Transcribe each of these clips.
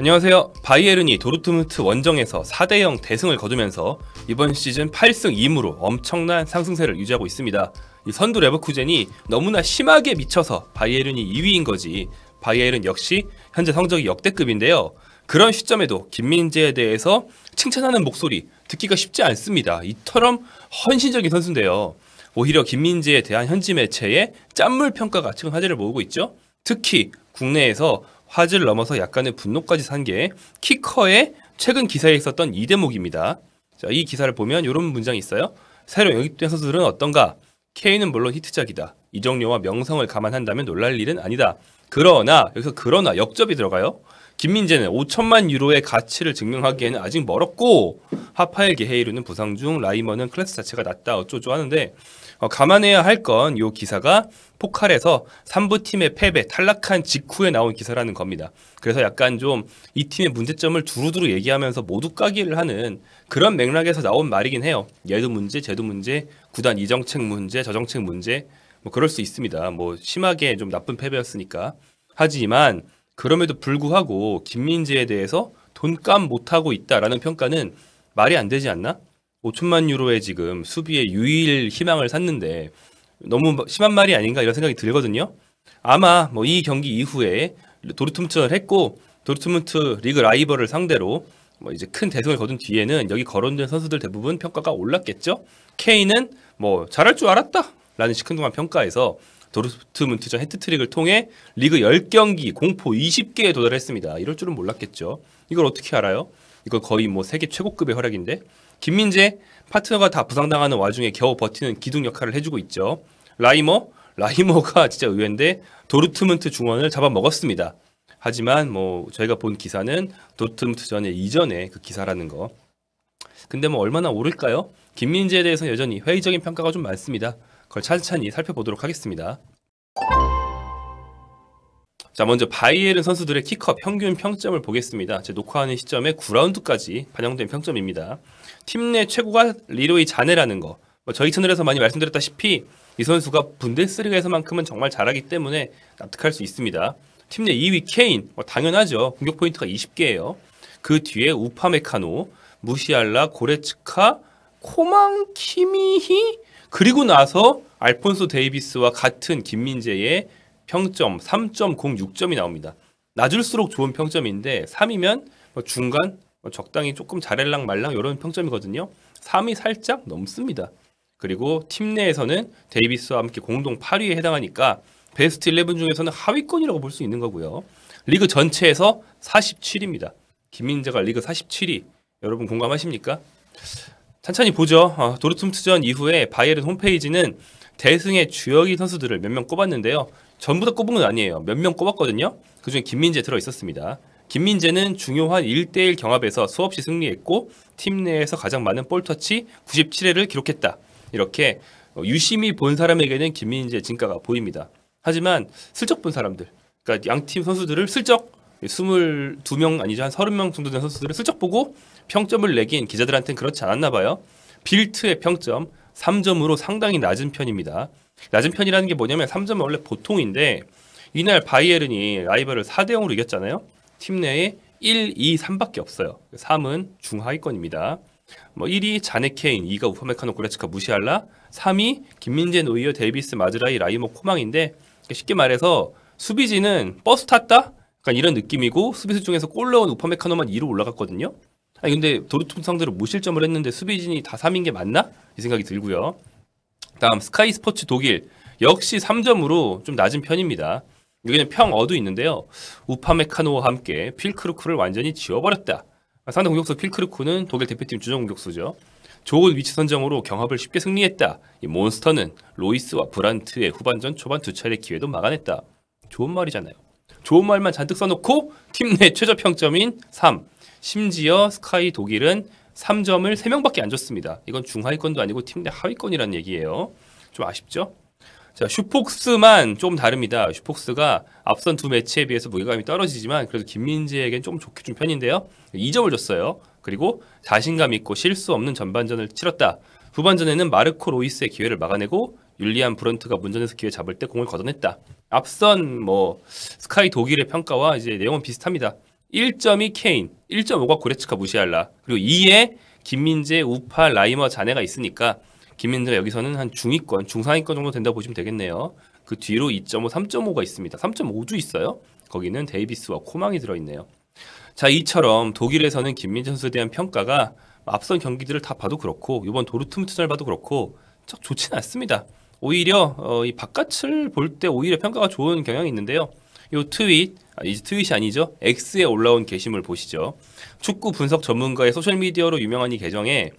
안녕하세요. 바이에른이 도르트문트 원정에서 4대0 대승을 거두면서 이번 시즌 8승 2무로 엄청난 상승세를 유지하고 있습니다. 이 선두 레버쿠젠이 너무나 심하게 미쳐서 바이에른이 2위인 거지, 바이에른 역시 현재 성적이 역대급인데요. 그런 시점에도 김민재에 대해서 칭찬하는 목소리 듣기가 쉽지 않습니다. 이처럼 헌신적인 선수인데요. 오히려 김민재에 대한 현지 매체의 짠물 평가가 최근 화제를 모으고 있죠. 특히 국내에서 화제를 넘어서 약간의 분노까지 산 게 키커의 최근 기사에 있었던 이 대목입니다. 자, 이 기사를 보면 이런 문장이 있어요. 새로 영입된 선수들은 어떤가? K는 물론 히트작이다. 이정료와 명성을 감안한다면 놀랄 일은 아니다. 그러나 여기서 그러나 역접이 들어가요. 김민재는 5천만 유로의 가치를 증명하기에는 아직 멀었고, 하파엘 게헤이르는 부상 중, 라이머는 클래스 자체가 낮다 어쩌죠 하는데, 감안해야 할 건 이 기사가 포칼에서 3부 팀의 패배, 탈락한 직후에 나온 기사라는 겁니다. 그래서 약간 좀 이 팀의 문제점을 두루두루 얘기하면서 모두 까기를 하는 그런 맥락에서 나온 말이긴 해요. 얘도 문제, 쟤도 문제, 구단 이 정책 문제, 저 정책 문제, 뭐 그럴 수 있습니다. 뭐 심하게 좀 나쁜 패배였으니까. 하지만 그럼에도 불구하고 김민재에 대해서 돈값 못하고 있다라는 평가는 말이 안 되지 않나? 5천만 유로에 지금 수비의 유일 희망을 샀는데 너무 심한 말이 아닌가 이런 생각이 들거든요. 아마 뭐 이 경기 이후에 도르트문트를 했고, 도르트문트 리그 라이벌을 상대로 뭐 이제 큰 대승을 거둔 뒤에는 여기 거론된 선수들 대부분 평가가 올랐겠죠. K는 뭐 잘할 줄 알았다 라는 시큰둥한 평가에서 도르트문트전 해트트릭을 통해 리그 10경기 공포 20개에 도달했습니다. 이럴 줄은 몰랐겠죠. 이걸 어떻게 알아요? 이거 거의 뭐 세계 최고급의 활약인데, 김민재 파트너가 다 부상당하는 와중에 겨우 버티는 기둥 역할을 해주고 있죠. 라이머가 진짜 의외인데 도르트문트 중원을 잡아먹었습니다. 하지만 뭐 저희가 본 기사는 도르트문트전의 이전에 그 기사라는 거. 근데 뭐 얼마나 오를까요? 김민재에 대해서 여전히 회의적인 평가가 좀 많습니다. 그걸 찬찬히 살펴보도록 하겠습니다. 자, 먼저 바이에른 선수들의 키커 평균 평점을 보겠습니다. 제 녹화하는 시점에 9라운드까지 반영된 평점입니다. 팀 내 최고가 리로이 자네라는 거. 저희 채널에서 많이 말씀드렸다시피 이 선수가 분데스리가에서만큼은 정말 잘하기 때문에 납득할 수 있습니다. 팀 내 2위 케인, 당연하죠. 공격 포인트가 20개예요. 그 뒤에 우파메카노, 무시알라, 고레츠카, 코망, 키미히, 그리고 나서 알폰소 데이비스와 같은 김민재의 평점 3.06점이 나옵니다. 낮을수록 좋은 평점인데 3이면 중간, 적당히 조금 잘할랑 말랑 이런 평점이거든요. 3이 살짝 넘습니다. 그리고 팀 내에서는 데이비스와 함께 공동 8위에 해당하니까 베스트 11 중에서는 하위권이라고 볼 수 있는 거고요. 리그 전체에서 47위입니다. 김민재가 리그 47위. 여러분 공감하십니까? 천천히 보죠. 도르트문트전 이후에 바이에른 홈페이지는 대승의 주역인 선수들을 몇 명 꼽았는데요. 전부 다 꼽은 건 아니에요. 몇 명 꼽았거든요. 그중에 김민재 들어있었습니다. 김민재는 중요한 1대1 경합에서 수없이 승리했고 팀 내에서 가장 많은 볼터치 97회를 기록했다. 이렇게 유심히 본 사람에게는 김민재의 진가가 보입니다. 하지만 슬쩍 본 사람들, 그러니까 양팀 선수들을 슬쩍 22명 아니죠, 한 30명 정도 된 선수들을 슬쩍 보고 평점을 내긴 기자들한테는 그렇지 않았나 봐요. 빌트의 평점 3점으로 상당히 낮은 편입니다. 낮은 편이라는 게 뭐냐면 3점은 원래 보통인데 이날 바이에른이 라이벌을 4대0으로 이겼잖아요. 팀 내에 1, 2, 3밖에 없어요. 3은 중하위권입니다. 1위 자네 케인, 2가 우파메카노 고레츠카 무시알라, 3위 김민재 노이어 데이비스 마즈라이 라이모 코망인데, 쉽게 말해서 수비진은 버스 탔다? 약간 이런 느낌이고, 수비수 중에서 골 넣은 우파메카노만 2로 올라갔거든요. 아니 근데 도르트문트 상대로 무실점을 했는데 수비진이 다 3인 게 맞나? 이 생각이 들고요. 다음 스카이 스포츠 독일, 역시 3점으로 좀 낮은 편입니다. 여기는 평어도 있는데요. 우파메카노와 함께 필크루크를 완전히 지워버렸다. 상대 공격수 필크루크는 독일 대표팀 주전 공격수죠. 좋은 위치 선정으로 경합을 쉽게 승리했다. 이 몬스터는 로이스와 브란트의 후반전 초반 두 차례 기회도 막아냈다. 좋은 말이잖아요. 좋은 말만 잔뜩 써놓고 팀 내 최저 평점인 3. 심지어 스카이 독일은 3점을 3명밖에 안 줬습니다. 이건 중하위권도 아니고 팀 내 하위권이라는 얘기예요. 좀 아쉽죠? 자, 슈폭스만 좀 다릅니다. 슈폭스가 앞선 두 매치에 비해서 무게감이 떨어지지만 그래도 김민재에겐 좀 좋게 준 편인데요. 2점을 줬어요. 그리고 자신감 있고 실수 없는 전반전을 치렀다. 후반전에는 마르코 로이스의 기회를 막아내고 율리안 브런트가 문전에서 기회 잡을 때 공을 걷어냈다. 앞선 스카이 독일의 평가와 이제 내용은 비슷합니다. 1.2 케인, 1.5가 고레츠카 무시할라. 그리고 2에 김민재, 우파, 라이머, 자네가 있으니까 김민재가 여기서는 한 중위권, 중상위권 정도 된다고 보시면 되겠네요. 그 뒤로 2.5, 3.5가 있습니다. 3.5도 있어요. 거기는 데이비스와 코망이 들어있네요. 자, 이처럼 독일에서는 김민재 선수에 대한 평가가 앞선 경기들을 다 봐도 그렇고 이번 도르트문트전을 봐도 그렇고 썩 좋지는 않습니다. 오히려 이 바깥을 볼 때 오히려 평가가 좋은 경향이 있는데요. 이 트윗이 아니죠. X에 올라온 게시물 보시죠. 축구 분석 전문가의 소셜미디어로 유명한 이 계정에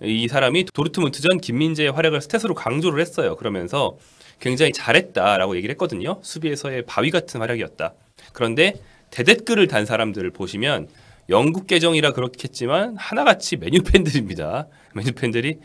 이 사람이 도르트문트전 김민재의 활약을 스탯으로 강조를 했어요. 그러면서 굉장히 잘했다라고 얘기를 했거든요. 수비에서의 바위 같은 활약이었다. 그런데 대댓글을 단 사람들을 보시면 영국 계정이라 그렇겠지만 하나같이 메뉴 팬들입니다. 메뉴 팬들이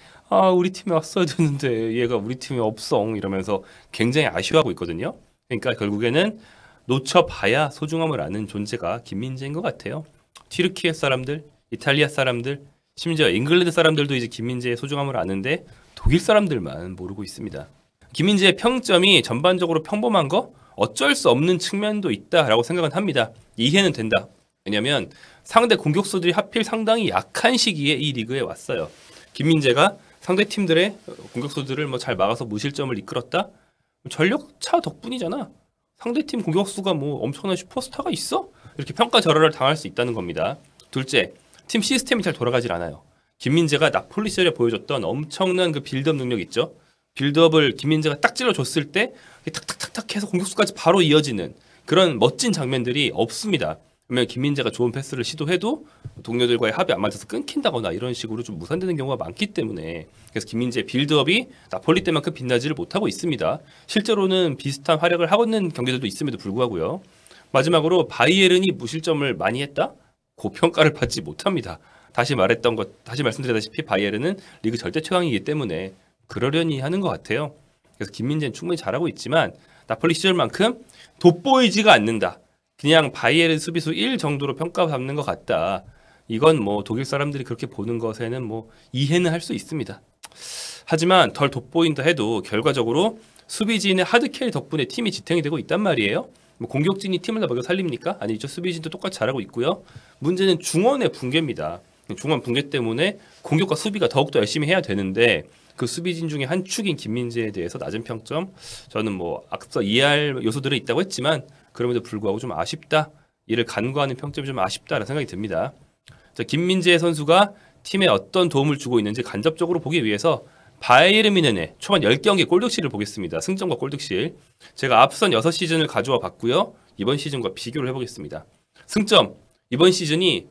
우리 팀에 왔어야 되는데 얘가 우리 팀에 없어 이러면서 굉장히 아쉬워하고 있거든요. 그러니까 결국에는 놓쳐봐야 소중함을 아는 존재가 김민재인 것 같아요. 튀르키예 사람들, 이탈리아 사람들, 심지어 잉글랜드 사람들도 이제 김민재의 소중함을 아는데 독일 사람들만 모르고 있습니다. 김민재의 평점이 전반적으로 평범한 거 어쩔 수 없는 측면도 있다라고 생각은 합니다. 이해는 된다. 왜냐하면 상대 공격수들이 하필 상당히 약한 시기에 이 리그에 왔어요. 김민재가 상대 팀들의 공격수들을 뭐 잘 막아서 무실점을 이끌었다? 전력차 덕분이잖아. 상대팀 공격수가 뭐 엄청난 슈퍼스타가 있어? 이렇게 평가절하를 당할 수 있다는 겁니다. 둘째, 팀 시스템이 잘 돌아가질 않아요. 김민재가 나폴리 시절에 보여줬던 엄청난 그 빌드업 능력 있죠? 빌드업을 김민재가 딱 찔러줬을 때 탁탁탁탁 해서 공격수까지 바로 이어지는 그런 멋진 장면들이 없습니다. 그러면 김민재가 좋은 패스를 시도해도 동료들과의 합이 안 맞아서 끊긴다거나 이런 식으로 좀 무산되는 경우가 많기 때문에 그래서 김민재의 빌드업이 나폴리 때만큼 빛나지를 못하고 있습니다. 실제로는 비슷한 활약을 하고 있는 경기들도 있음에도 불구하고요. 마지막으로 바이에른이 무실점을 많이 했다? 고평가를 받지 못합니다. 다시 말씀드렸다시피 바이에른은 리그 절대 최강이기 때문에 그러려니 하는 것 같아요. 그래서 김민재는 충분히 잘하고 있지만 나폴리 시절만큼 돋보이지가 않는다. 그냥 바이에른 수비수 1 정도로 평가받는 것 같다. 이건 뭐 독일 사람들이 그렇게 보는 것에는 뭐 이해는 할 수 있습니다. 하지만 덜 돋보인다 해도 결과적으로 수비진의 하드캐리 덕분에 팀이 지탱이 되고 있단 말이에요. 뭐 공격진이 팀을 다 먹여 살립니까? 아니죠. 수비진도 똑같이 잘하고 있고요. 문제는 중원의 붕괴입니다. 중원 붕괴 때문에 공격과 수비가 더욱더 열심히 해야 되는데 그 수비진 중에 한 축인 김민재에 대해서 낮은 평점, 저는 뭐 앞서 이해할 요소들은 있다고 했지만 그럼에도 불구하고 좀 아쉽다. 이를 간과하는 평점이 좀 아쉽다라는 생각이 듭니다. 자, 김민재 선수가 팀에 어떤 도움을 주고 있는지 간접적으로 보기 위해서 바이에른 뮌헨의 초반 10경기 골득실을 보겠습니다. 승점과 골득실. 제가 앞선 6시즌을 가져와 봤고요. 이번 시즌과 비교를 해보겠습니다. 승점, 이번 시즌이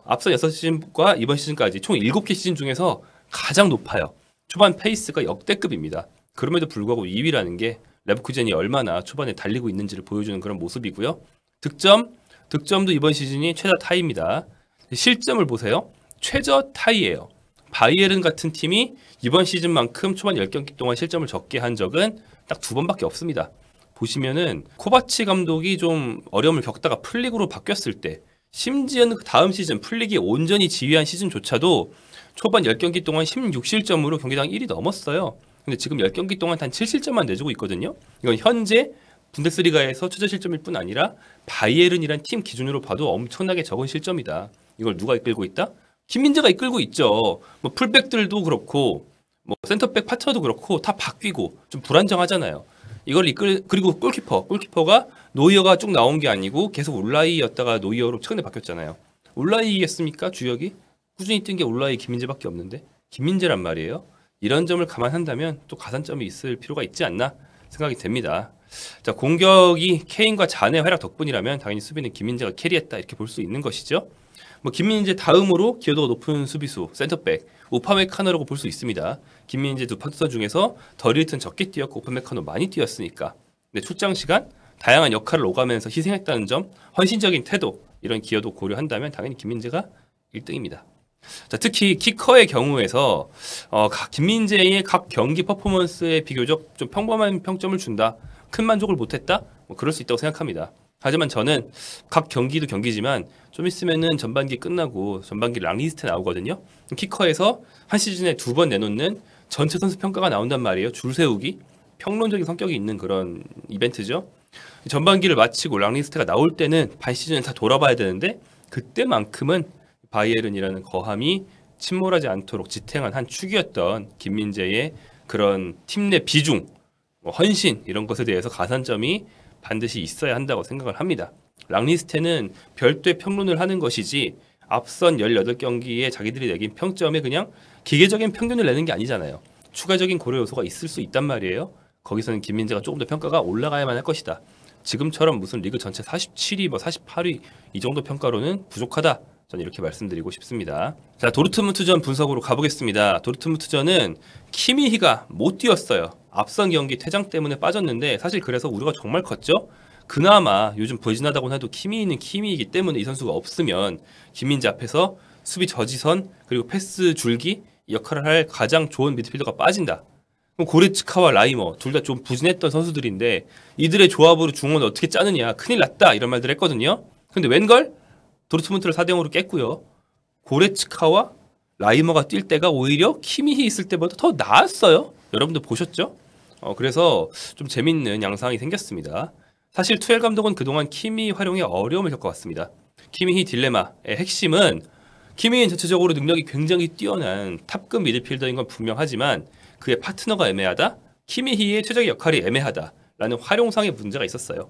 앞선 6시즌과 이번 시즌까지 총 7개 시즌 중에서 가장 높아요. 초반 페이스가 역대급입니다. 그럼에도 불구하고 2위라는 게 레버쿠젠이 얼마나 초반에 달리고 있는지를 보여주는 그런 모습이고요. 득점도 이번 시즌이 최다 타이입니다. 실점을 보세요. 최저 타이예요. 바이에른 같은 팀이 이번 시즌만큼 초반 10경기 동안 실점을 적게 한 적은 딱 2번밖에 없습니다. 보시면은 코바치 감독이 좀 어려움을 겪다가 풀리그로 바뀌었을 때 심지어는 그 다음 시즌 풀리기 온전히 지휘한 시즌조차도 초반 10경기 동안 16실점으로 경기당 1위 넘었어요. 근데 지금 10경기 동안 단 7실점만 내주고 있거든요. 이건 현재 분데스리가에서 최저 실점일 뿐 아니라 바이에른이란 팀 기준으로 봐도 엄청나게 적은 실점이다. 이걸 누가 이끌고 있다? 김민재가 이끌고 있죠. 뭐 풀백들도 그렇고 뭐 센터백 파트너도 그렇고 다 바뀌고 좀 불안정하잖아요. 그리고 골키퍼가 노이어가 쭉 나온 게 아니고 계속 울라이였다가 노이어로 최근에 바뀌었잖아요. 울라이겠습니까? 주역이? 꾸준히 뛴 게 울라이 김민재밖에 없는데 김민재란 말이에요. 이런 점을 감안한다면 또 가산점이 있을 필요가 있지 않나 생각이 됩니다. 자, 공격이 케인과 잔의 활약 덕분이라면 당연히 수비는 김민재가 캐리했다 이렇게 볼 수 있는 것이죠. 뭐 김민재 다음으로 기여도가 높은 수비수 센터백 우파메카노라고 볼 수 있습니다. 김민재 두 파트너 중에서 더리튼 적게 뛰었고 우파메카노 많이 뛰었으니까. 근데 출장 시간 다양한 역할을 오가면서 희생했다는 점, 헌신적인 태도 이런 기여도 고려한다면 당연히 김민재가 1등입니다. 자, 특히 키커의 경우에서 김민재의 각 경기 퍼포먼스에 비교적 좀 평범한 평점을 준다. 큰 만족을 못했다? 뭐 그럴 수 있다고 생각합니다. 하지만 저는 각 경기도 경기지만 좀 있으면은 전반기 끝나고 전반기 랑리스트에 나오거든요. 키커에서 한 시즌에 2번 내놓는 전체 선수 평가가 나온단 말이에요. 줄 세우기, 평론적인 성격이 있는 그런 이벤트죠. 전반기를 마치고 랑리스트가 나올 때는 반 시즌을 다 돌아봐야 되는데 그때만큼은 바이에른이라는 거함이 침몰하지 않도록 지탱한 한 축이었던 김민재의 그런 팀 내 비중, 헌신 이런 것에 대해서 가산점이 반드시 있어야 한다고 생각을 합니다. 랑리스트는 별도의 평론을 하는 것이지 앞선 18경기에 자기들이 내긴 평점에 그냥 기계적인 평균을 내는 게 아니잖아요. 추가적인 고려 요소가 있을 수 있단 말이에요. 거기서는 김민재가 조금 더 평가가 올라가야만 할 것이다. 지금처럼 무슨 리그 전체 47위, 48위 이 정도 평가로는 부족하다. 저는 이렇게 말씀드리고 싶습니다. 자, 도르트문트전 분석으로 가보겠습니다. 도르트문트전은 키미히가 못 뛰었어요. 앞선 경기 퇴장 때문에 빠졌는데 사실 그래서 우려가 정말 컸죠. 그나마 요즘 부진하다고 해도 키미히는 키미이기 때문에 이 선수가 없으면 김민재 앞에서 수비 저지선 그리고 패스 줄기 역할을 할 가장 좋은 미드필더가 빠진다. 그럼 고레츠카와 라이머 둘 다 좀 부진했던 선수들인데 이들의 조합으로 중원을 어떻게 짜느냐 큰일 났다 이런 말들 했거든요. 근데 웬걸? 도르트문트를 4대0으로 깼고요. 고레츠카와 라이머가 뛸 때가 오히려 키미히 있을 때보다 더 나았어요. 여러분들 보셨죠? 그래서 좀 재밌는 양상이 생겼습니다. 사실 투엘 감독은 그동안 키미히 활용에 어려움을 겪어왔습니다. 키미히 딜레마의 핵심은 키미히는 전체적으로 능력이 굉장히 뛰어난 탑급 미드필더인 건 분명하지만 그의 파트너가 애매하다, 키미히의 최적의 역할이 애매하다라는 활용상의 문제가 있었어요.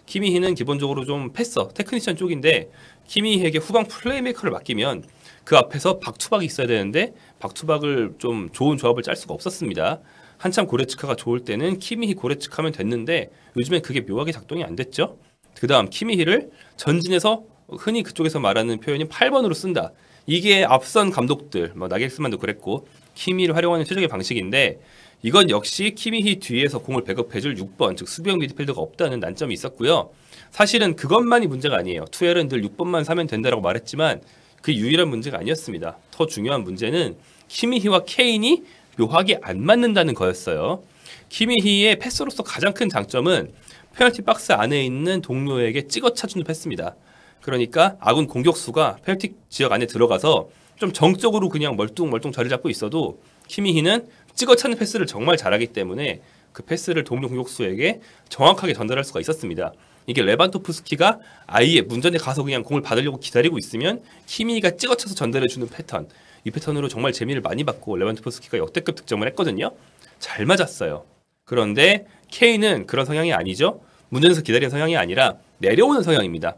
키미히는 기본적으로 좀 패서, 테크니션 쪽인데 키미히에게 후방 플레이메이커를 맡기면 그 앞에서 박투박이 있어야 되는데 박투박을 좀 좋은 조합을 짤 수가 없었습니다. 한참 고레츠카가 좋을 때는 키미히 고레츠카면 됐는데 요즘엔 그게 묘하게 작동이 안 됐죠. 그 다음 키미히를 전진해서 흔히 그쪽에서 말하는 표현이 8번으로 쓴다. 이게 앞선 감독들, 나겔스만도 그랬고 키미히를 활용하는 최적의 방식인데 이건 역시 키미히 뒤에서 공을 백업해줄 6번, 즉 수비형 미드필더가 없다는 난점이 있었고요. 사실은 그것만이 문제가 아니에요. 투엘은 늘 6번만 사면 된다라고 말했지만 그 유일한 문제가 아니었습니다. 더 중요한 문제는 키미히와 케인이 묘하게 안 맞는다는 거였어요. 키미히의 패스로서 가장 큰 장점은 페널티 박스 안에 있는 동료에게 찍어 차주는 패스입니다. 그러니까 아군 공격수가 페널티 지역 안에 들어가서 좀 정적으로 그냥 멀뚱멀뚱 자리 잡고 있어도 키미히는 찍어 차는 패스를 정말 잘하기 때문에 그 패스를 동료 공격수에게 정확하게 전달할 수가 있었습니다. 이게 레반도프스키가 아예 문전에 가서 그냥 공을 받으려고 기다리고 있으면 키미히가 찍어 차서 전달해주는 패턴. 이 패턴으로 정말 재미를 많이 받고 레반도프스키가 역대급 득점을 했거든요. 잘 맞았어요. 그런데 케인은 그런 성향이 아니죠. 문전에서 기다리는 성향이 아니라 내려오는 성향입니다.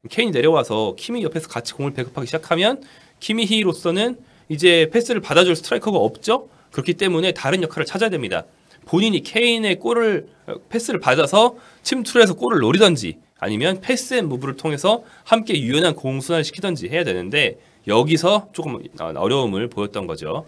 케인이 내려와서 키미히 옆에서 같이 공을 배급하기 시작하면 키미히로서는 이제 패스를 받아줄 스트라이커가 없죠. 그렇기 때문에 다른 역할을 찾아야 됩니다. 본인이 케인의 패스를 받아서 침투를 해서 골을 노리던지 아니면 패스 앤 무브를 통해서 함께 유연한 공순환을 시키던지 해야 되는데 여기서 조금 어려움을 보였던 거죠.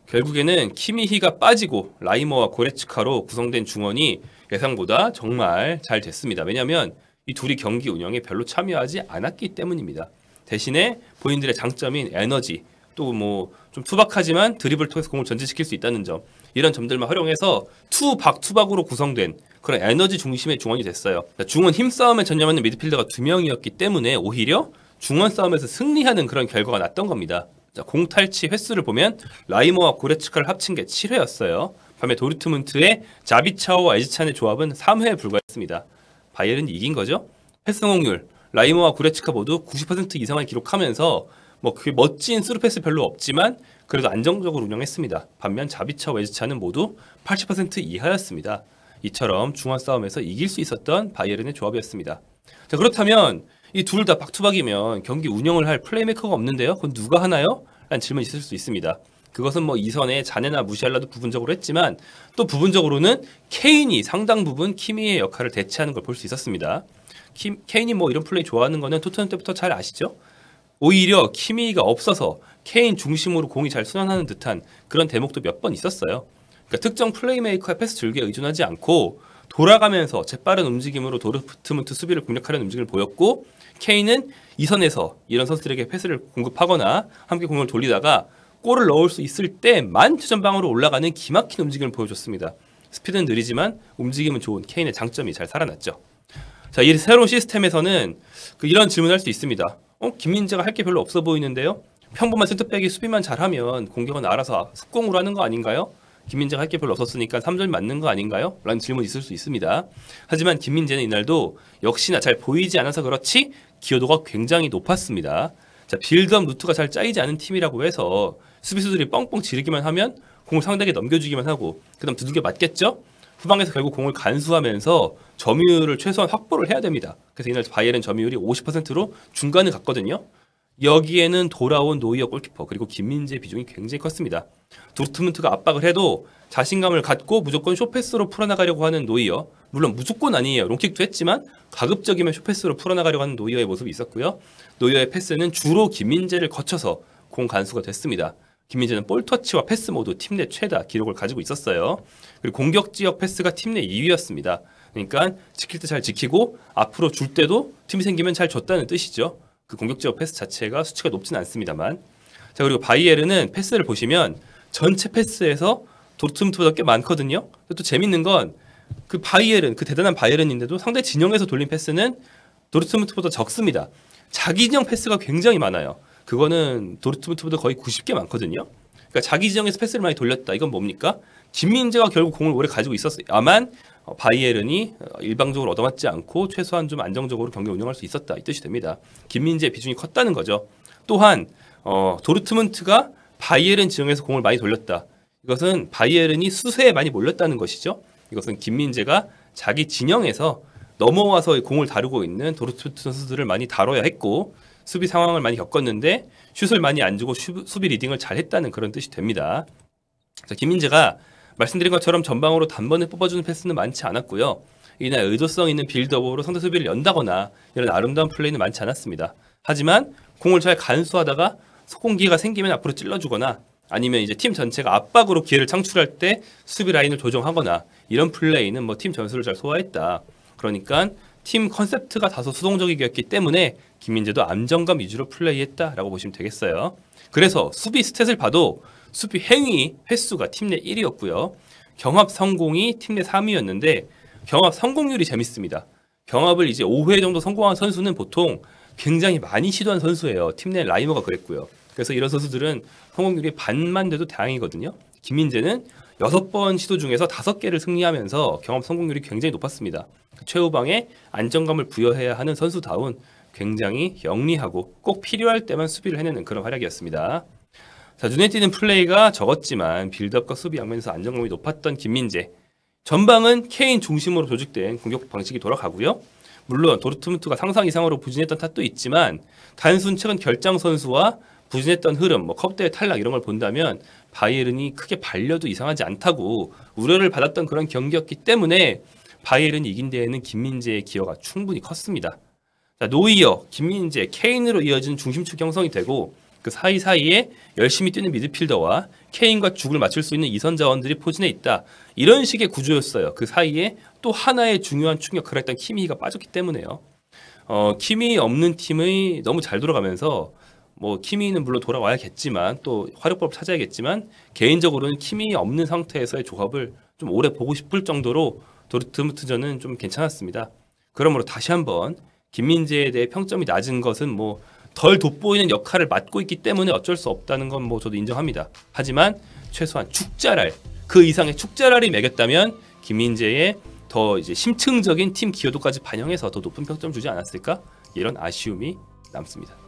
결국에는 키미히가 빠지고 라이머와 고레츠카로 구성된 중원이 예상보다 정말 잘 됐습니다. 왜냐하면 이 둘이 경기 운영에 별로 참여하지 않았기 때문입니다. 대신에 본인들의 장점인 에너지 또 좀 투박하지만 드리블 통해서 공을 전진시킬 수 있다는 점 이런 점들만 활용해서 투박으로 구성된 그런 에너지 중심의 중원이 됐어요. 중원 힘싸움에 전념하는 미드필더가 2명이었기 때문에 오히려 중원 싸움에서 승리하는 그런 결과가 났던 겁니다. 자, 공 탈취 횟수를 보면 라이머와 고레츠카를 합친 게 7회였어요. 반면 도르트문트의 자비차오와 에지찬의 조합은 3회에 불과했습니다. 바이에른이 이긴 거죠. 패스 성공률 라이머와 고레츠카 모두 90% 이상을 기록하면서 그게 멋진 스루패스 별로 없지만 그래도 안정적으로 운영했습니다. 반면 자비차와 에지찬은 모두 80% 이하였습니다. 이처럼 중원 싸움에서 이길 수 있었던 바이에른의 조합이었습니다. 자, 그렇다면 이 둘 다 박투박이면 경기 운영을 할 플레이메이커가 없는데요. 그건 누가 하나요? 라는 질문이 있을 수 있습니다. 그것은 이선의 자네나 무시할라도 부분적으로 했지만 또 부분적으로는 케인이 상당 부분 키미의 역할을 대체하는 걸 볼 수 있었습니다. 케인이 이런 플레이 좋아하는 거는 토트넘 때부터 잘 아시죠? 오히려 키미가 없어서 케인 중심으로 공이 잘 순환하는 듯한 그런 대목도 몇 번 있었어요. 그러니까 특정 플레이메이커의 패스 줄기에 의존하지 않고 돌아가면서 재빠른 움직임으로 도르트문트 수비를 공략하려는 움직임을 보였고 케인은 이선에서 이런 선수들에게 패스를 공급하거나 함께 공을 돌리다가 골을 넣을 수 있을 때만 최전방으로 올라가는 기막힌 움직임을 보여줬습니다. 스피드는 느리지만 움직임은 좋은 케인의 장점이 잘 살아났죠. 자, 이 새로운 시스템에서는 이런 질문을 할 수 있습니다. 김민재가 할 게 별로 없어 보이는데요? 평범한 센터백이 수비만 잘하면 공격은 알아서 속공으로 하는 거 아닌가요? 김민재가 할 게 별로 없었으니까 3점이 맞는 거 아닌가요? 라는 질문이 있을 수 있습니다. 하지만 김민재는 이날도 역시나 잘 보이지 않아서 그렇지 기여도가 굉장히 높았습니다. 자, 빌드업 루트가 잘 짜이지 않은 팀이라고 해서 수비수들이 뻥뻥 지르기만 하면 공을 상대에게 넘겨주기만 하고 그다음 두들겨 맞겠죠? 후방에서 결국 공을 간수하면서 점유율을 최소한 확보를 해야 됩니다. 그래서 이날 바이에른 점유율이 50%로 중간을 갔거든요. 여기에는 돌아온 노이어 골키퍼 그리고 김민재 비중이 굉장히 컸습니다. 도르트문트가 압박을 해도 자신감을 갖고 무조건 쇼패스로 풀어나가려고 하는 노이어, 물론 무조건 아니에요. 롱킥도 했지만 가급적이면 쇼패스로 풀어나가려고 하는 노이어의 모습이 있었고요. 노이어의 패스는 주로 김민재를 거쳐서 공 간수가 됐습니다. 김민재는 볼터치와 패스 모두 팀 내 최다 기록을 가지고 있었어요. 그리고 공격 지역 패스가 팀 내 2위였습니다. 그러니까 지킬 때 잘 지키고 앞으로 줄 때도 틈이 생기면 잘 줬다는 뜻이죠. 그 공격 지역 패스 자체가 수치가 높지는 않습니다만. 자, 그리고 바이에른은 패스를 보시면 전체 패스에서 도르트문트보다 꽤 많거든요. 또 재밌는 건 그 바이에른, 그 대단한 바이에른인데도 상대 진영에서 돌린 패스는 도르트문트보다 적습니다. 자기 진영 패스가 굉장히 많아요. 그거는 도르트문트보다 거의 90개 많거든요. 그러니까 자기 지정에서 패스를 많이 돌렸다. 이건 뭡니까? 김민재가 결국 공을 오래 가지고 있었어야만 바이에른이 일방적으로 얻어맞지 않고 최소한 좀 안정적으로 경기를 운영할 수 있었다. 이 뜻이 됩니다. 김민재의 비중이 컸다는 거죠. 또한 도르트문트가 바이에른 지정에서 공을 많이 돌렸다. 이것은 바이에른이 수세에 많이 몰렸다는 것이죠. 이것은 김민재가 자기 진영에서 넘어와서 공을 다루고 있는 도르트문트 선수들을 많이 다뤄야 했고 수비 상황을 많이 겪었는데 슛을 많이 안 주고 수비 리딩을 잘했다는 그런 뜻이 됩니다. 자, 김민재가 말씀드린 것처럼 전방으로 단번에 뽑아주는 패스는 많지 않았고요. 이날 의도성 있는 빌드업으로 상대 수비를 연다거나 이런 아름다운 플레이는 많지 않았습니다. 하지만 공을 잘 간수하다가 속공기회가 생기면 앞으로 찔러주거나 아니면 이제 팀 전체가 압박으로 기회를 창출할 때 수비 라인을 조정하거나 이런 플레이는 뭐 팀 전술을 잘 소화했다. 그러니까 팀 컨셉트가 다소 수동적이었기 때문에 김민재도 안정감 위주로 플레이했다라고 보시면 되겠어요. 그래서 수비 스탯을 봐도 수비 행위 횟수가 팀 내 1위였고요. 경합 성공이 팀 내 3위였는데 경합 성공률이 재밌습니다. 경합을 이제 5회 정도 성공한 선수는 보통 굉장히 많이 시도한 선수예요. 팀 내 라이머가 그랬고요. 그래서 이런 선수들은 성공률이 반만 돼도 다행이거든요. 김민재는 6번 시도 중에서 5개를 승리하면서 경합 성공률이 굉장히 높았습니다. 최후방에 안정감을 부여해야 하는 선수다운 굉장히 영리하고 꼭 필요할 때만 수비를 해내는 그런 활약이었습니다. 자, 눈에 띄는 플레이가 적었지만 빌드업과 수비 양면에서 안정감이 높았던 김민재. 전방은 케인 중심으로 조직된 공격 방식이 돌아가고요. 물론 도르트문트가 상상 이상으로 부진했던 탓도 있지만 단순 최근 결장 선수와 부진했던 흐름, 뭐 컵대회 탈락 이런 걸 본다면 바이에른이 크게 발려도 이상하지 않다고 우려를 받았던 그런 경기였기 때문에 바이에른이 이긴 데에는 김민재의 기여가 충분히 컸습니다. 자, 노이어, 김민재, 케인으로 이어진 중심축 형성이 되고 그 사이사이에 열심히 뛰는 미드필더와 케인과 죽을 맞출 수 있는 이선 자원들이 포진해 있다. 이런 식의 구조였어요. 그 사이에 또 하나의 중요한 축 역할을 했던 키미히가 빠졌기 때문에요. 키미히 없는 팀이 너무 잘 돌아가면서 뭐 키미히는 물론 돌아와야겠지만 또 활용법을 찾아야겠지만 개인적으로는 키미히 없는 상태에서의 조합을 좀 오래 보고 싶을 정도로 도르트문트전은 좀 괜찮았습니다. 그러므로 다시 한번 김민재에 대해 평점이 낮은 것은 뭐 덜 돋보이는 역할을 맡고 있기 때문에 어쩔 수 없다는 건 뭐 저도 인정합니다. 하지만 최소한 축자랄, 그 이상의 축자랄이 매겼다면 김민재의 더 이제 심층적인 팀 기여도까지 반영해서 더 높은 평점 주지 않았을까? 이런 아쉬움이 남습니다.